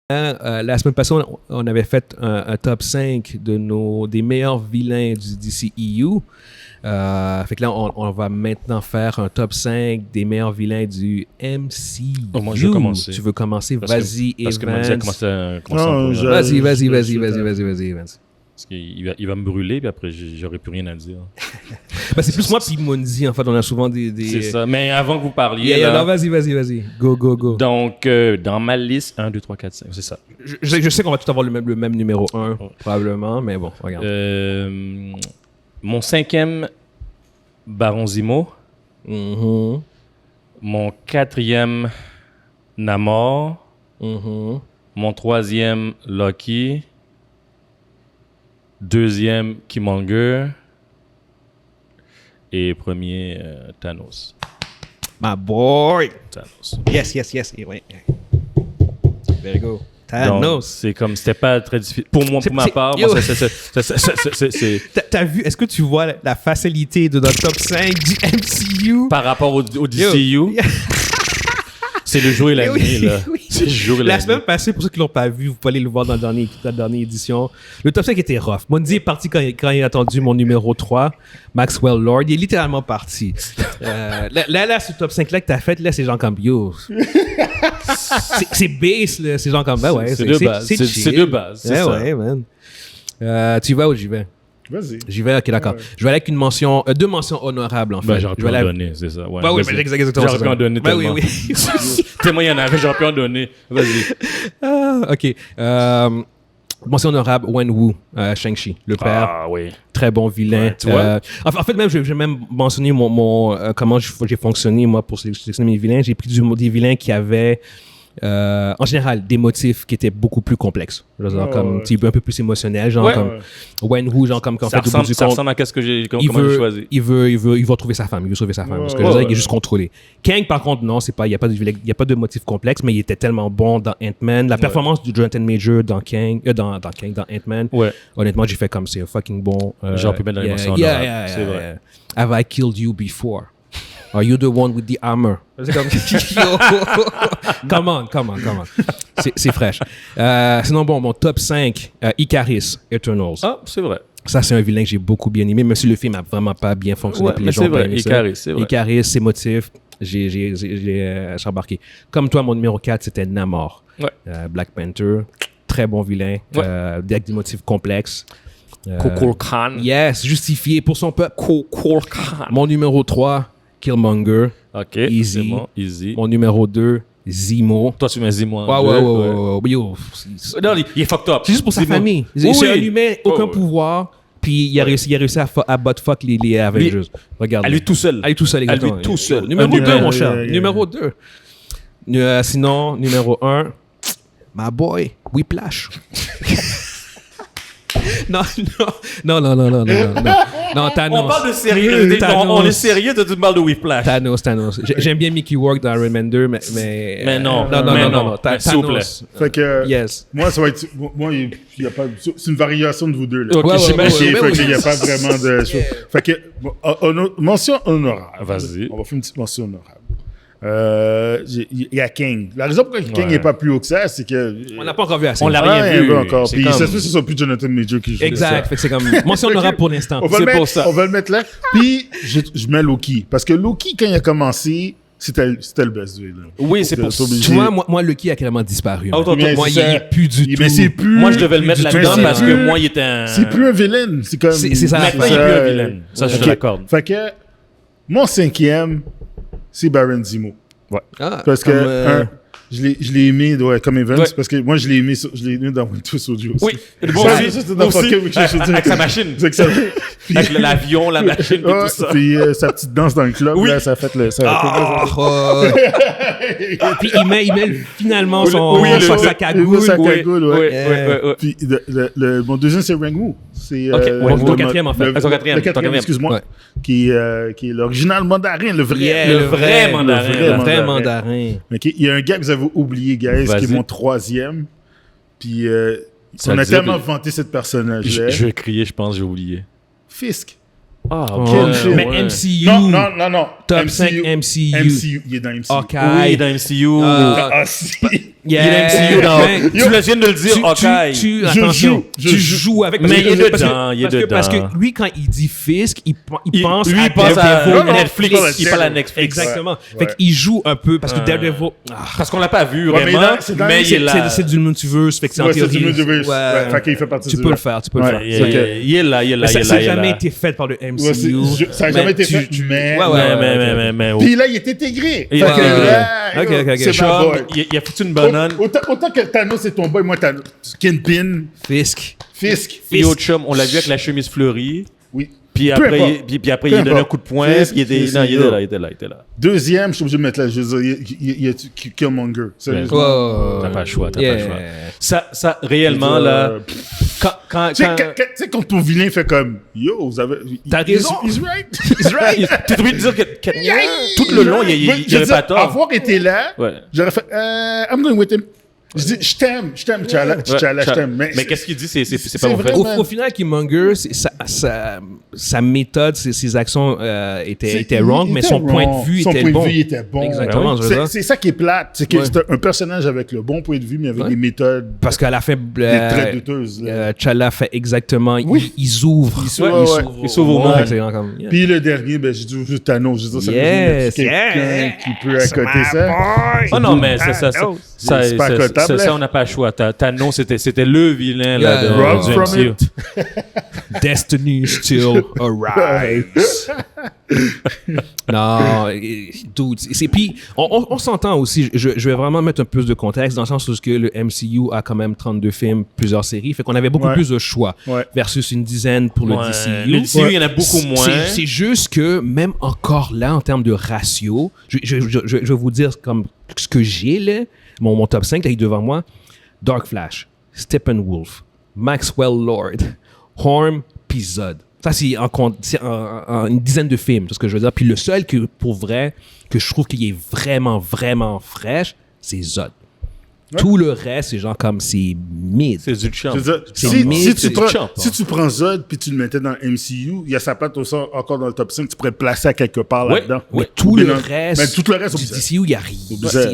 La semaine passée, on avait fait un top 5 des meilleurs vilains du DCEU. Fait que là, on va maintenant faire un top 5 des meilleurs vilains du MCU. Oh, moi, je vais commencer. Tu veux commencer? Vas-y, Parce que Mandy a commencé un Vas-y. Parce qu'il va me brûler, puis après, j'aurai plus rien à dire. Ben, c'est plus moi puis Mondi, en fait. On a souvent des... C'est ça. Mais avant que vous parliez... Non, vas-y. Go. Donc, dans ma liste, 1, 2, 3, 4, 5, c'est ça. Je sais qu'on va tout avoir le même numéro 1, probablement, mais bon, regarde. Mon 5e, Baron Zemo. Mm-hmm. Mon 4e, Namor. Mm-hmm. Mon 3e, Loki. 2e, Killmonger. Et premier, Thanos. My boy! Thanos. Yes. Ouais. There you go. Thanos. Donc, c'est comme, c'était pas très difficile. Pour moi, pour ma part, moi, c'est... T'as vu, est-ce que tu vois la facilité de notre top 5 du MCU? Par rapport au DCU, c'est le jour et la nuit, là. Oui. C'est le jour et la La nuit. semaine passée, pour ceux qui l'ont pas vu, vous pouvez aller le voir dans la dernière édition. Le top 5 était rough. Mondi est parti quand il a entendu mon numéro 3, Maxwell Lord. Il est littéralement parti. Là, ce top 5-là que t'as fait, là, c'est genre comme yo. C'est base, là. C'est genre comme ben ouais. C'est de base. C'est C'est de base. C'est ça. Ouais, man. Tu y vas ou j'y vais? Vas-y. J'y vais, ok, d'accord. Ouais. Je vais aller avec une mention, deux mentions honorables, en fait. Ben, j'aurais Je pu vais en aller- donner, c'est ça. Ouais, Bah oui, vas-y. mais exactement. J'aurais pu en donner Ben tellement. oui. Tellement il y en avait, j'aurais pu en donner. Vas-y. Ok. Mention honorable, Wen Wu, Shang-Chi, le père. Ah oui. Très bon vilain. Ouais, tu vois? En fait, même, je vais même mentionner comment j'ai fonctionné, moi, pour sélectionner mes vilains. J'ai pris des vilains qui avaient, en général, des motifs qui étaient beaucoup plus complexes. Genre, comme, un peu plus émotionnels. Genre, Ouais. comme Wen Wu, genre, comme, qu'en fait, au bout du Ça compte, ressemble à ce que j'ai il comment j'ai veut, choisi. il veut retrouver sa femme. Il veut sauver sa femme. Parce que je veux dire, il est juste contrôlé. Kang, par contre, non, c'est pas, il y a pas de motif complexe, mais il était tellement bon dans Ant-Man. La performance du Jonathan Major dans Ant-Man. Ouais. Honnêtement, j'ai fait comme c'est un fucking bon. Genre, peut mettre dans les mentions honorables. C'est vrai. Have I killed you before? Are you the one with the hammer? C'est comme. Come on. C'est fraîche. Sinon, bon, mon top 5, Icaris, Eternals. Ah, c'est vrai. Ça, c'est un vilain que j'ai beaucoup bien aimé, même si le film a vraiment pas bien fonctionné. Ouais, puis mais les gens c'est ont pas vrai, aimé ça. Icaris, c'est vrai. Icaris, ses motifs, j'ai embarqué. Comme toi, mon numéro 4, c'était Namor. Ouais. Black Panther, très bon vilain, Ouais. avec des motifs complexes. Kokol Khan. Yes, justifié pour son peuple. Kokol Khan. Mon numéro 3, Killmonger. Ok, Easy. c'est bon, easy. Mon numéro 2, Zemo. Toi, tu mets Zemo en deux. Ouais. Yo, Non, il est fucked up. c'est juste pour sa Zemo. famille. Oui, C'est un oui. humain, aucun Ouais. pouvoir. Puis il a réussi à butt-fuck les Avengers. Regarde. À lui tout seul. À lui tout seul, exactement. À lui tout seul. Numéro Un 2, humain. mon cher. Yeah. Numéro 2. Sinon, numéro 1, my boy, Whiplash. Non, Thanos. On parle de sérieux. Thanos. On est sérieux de tu parles de Whiplash. Thanos. J'aime bien Mickey Rourke dans Iron Man 2, mais non. Non. Mais s'il vous plaît. Thanos. Fait que, Yes. moi, ça va être. Moi, il y a pas. C'est une variation de vous deux, là. Ok, Ouais, j'imagine. Fait qu'il n'y a pas vraiment de. Fait que, mention honorable. Vas-y. On va faire une petite mention honorable. Il y a King. La raison pourquoi King Ouais. n'est pas plus haut que ça, c'est que. On n'a pas encore vu assez. On l'a rien vu. encore. C'est Puis comme- ça se peut que ce soit plus Jonathan Major qui joue. Exact. Fait que c'est comme mention honorable pour l'instant. On va, C'est le pour mettre, ça. on va le mettre là. Puis je mets Loki. Parce que Loki, quand il a commencé, c'était le best du là. Oui, c'est pour ça. obligé. Tu vois, moi, Lucky a carrément disparu. Ah, man. attends, Mais Moi, c'est il ça. est plus du tout. Mais c'est plus. Moi, je devais le mettre plus du là-dedans tout. parce C'est que plus- moi, il était un... C'est plus un vilain. C'est comme. C'est ça. Maintenant, il est plus un vilain. Ça, je te Ok. l'accorde. Fait que mon 5e, c'est Baron Zemo. Ah, Parce que comme, je l'ai aimé comme Evans Ouais. parce que moi je l'ai aimé dans Winter Soldier aussi. Oui, Bon, aussi. ça, c'était dans Aussi. Fuck It, Winter Soldier. Avec sa machine. C'est excellent. Puis- Avec l'avion, la machine et Ouais, tout ça. puis sa petite danse dans le club, Oui. là, ça a fait le. Ça a Puis il met finalement Oui, sa cagoule. sa Oui, cagoule, ouais. oui. Puis mon deuxième, c'est Rangmu. C'est Ok, ouais, ton quatrième, en fait. Ton quatrième, Le quatrième, ton excuse-moi. Ouais. Qui est l'original mandarin, le vrai. Yeah, le vrai mandarin. Le vrai mandarin. mandarin. Ok, il y a un gars que vous avez oublié, guys, Vas-y. qui est mon 3e. Puis Ça on a dit- tellement vanté cette personnage-là. Je vais crier, je pense, j'ai oublié. Fisk. Ah, Quel film. Mais ouais. MCU. Non. Top 5 MCU. MCU, il est dans MCU. Hawkeye. Oui, dans MCU. Ah, si. Il est MCU dans... Tu le viens de le dire, Hawkeye. Attention, je tu joue. joues avec... Mais il est parce que- dedans, il est parce que- Parce dedans. que lui, quand il dit Fisk, il pense Lui, à il pense à Daredevil. Netflix, il parle à Netflix. Exactement. Ouais. Fait qu'il joue un peu, parce que Daredevil... Parce qu'on l'a pas vu Ouais, mais vraiment, là, c'est dans- mais il est là. C'est du multiverse, fait que c'est en Ouais, c'est théorie... du multiverse. Ouais. Ouais, fait qu'il fait partie Tu du- peux le faire, tu peux le Ouais. faire. Il est là, il est là, Mais il est ça là. n'a jamais été fait par le MCU. Ouais, ça n'a Mais jamais été tu- fait, tu- mais... Ouais. Mais Puis là, il est intégré. Il Fait est que, intégré. là, Ok. c'est ma boy. il a foutu une banane. Autant que Thanos est ton boy, moi, Thanos. Kingpin, Fisk. Fisk. Yo, chum, on l'a vu avec la chemise fleurie. Oui. Puis Peu après, importe. puis après Peu il a donné un importe. coup de poing. Fisk, Puis il était Fisk, là, il yo. était là. Deuxième, je suis obligé de mettre là. Je veux dire, il y a Killmonger. Sérieusement. Wow. T'as pas le choix, Yeah. Ça, réellement, là, quand... Tu sais, quand ton vilain fait comme Yo, vous avez. T'as raison. He's right. He's right. T'es obligé de dire que tout le long, il Je veux avait dire, pas tort. Avoir été là, Ouais. j'aurais fait I'm going with him. Je dis, je t'aime, T'Challa, je t'aime. Mais qu'est-ce qu'il dit, c'est pas c'est mon frère. vrai. Au final, Killmonger, sa méthode, ses actions étaient wrong, mais son point de vue était bon. Son point de vue était bon. Exactement, je veux dire. C'est ça qui est plate. C'est que Ouais. c'est un personnage avec le bon point de vue, mais avec des méthodes Parce qu'à la fin, très douteuses. là. T'Challa fait exactement. Oui. Ils ouvrent. Ils s'ouvrent, Il sauve au Ouais. monde. C'est vraiment comme, yeah. Puis le dernier, ben, j'ai dit Thanos. Je veux dire, ça Yes, quelqu'un yeah. qui peut accoter ça. Oh non, mais C'est pas acotable, ça, là. on n'a pas le choix. Thanos, c'était le vilain là, Yeah. Run du from MCU. it. Destiny still arrives. Non, dude. Puis, on s'entend aussi. Je vais vraiment mettre un peu de contexte dans le sens où que le MCU a quand même 32 films, plusieurs séries. Fait qu'on avait beaucoup Ouais. plus de choix Ouais. versus une dizaine pour le Ouais. DCU. Le DCU, il y en a beaucoup moins. C'est juste que même encore là, en termes de ratio, je vais vous dire comme ce que j'ai là, mon top 5 là, il est devant moi. Dark Flash, Steppenwolf, Maxwell Lord, Horm, puis Zod. Ça, c'est en une dizaine de films, c'est ce que je veux dire. Puis le seul que, pour vrai, que je trouve qu'il est vraiment, vraiment fraîche, c'est Zod. Ouais. Tout le reste, c'est genre comme c'est mid. C'est du champ. Je veux dire, C'est si, mid, si c'est tu prends, champ, si tu prends Zod puis tu le mettais dans MCU, il y a sa patte aussi encore dans le top 5, tu pourrais le placer à quelque part Ouais, là-dedans. Mais tout le non, reste, mais tout le reste, du on- DCU, il n'y a rien. Bizarre.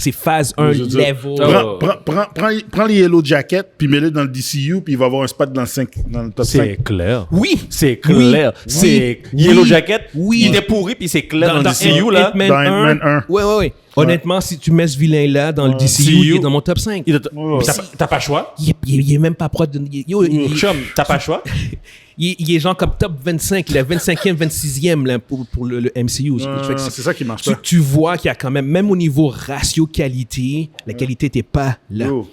C'est phase 1 Je veux dire, level. Prends les Yellow Jackets, puis mets-les dans le DCU, puis il va avoir un spot dans le top 5. C'est clair. Oui. C'est clair. Oui. C'est Oui. Yellow Jacket. Oui. Il était pourri, puis c'est clair dans le DCU, là. Ant-Man Dans Ant-Man 1. Ouais. Honnêtement, si tu mets ce vilain-là dans le DCU, il est dans mon top 5. Ouais. T'as pas le choix. Il est même pas proche de... Chum, t'as pas le choix. Il est genre comme top 25. Il est 25e, 26e là, pour le MCU. Fait que C'est ça qui marche tu pas. vois qu'il y a quand même au niveau ratio qualité, la qualité n'était pas là. Yo,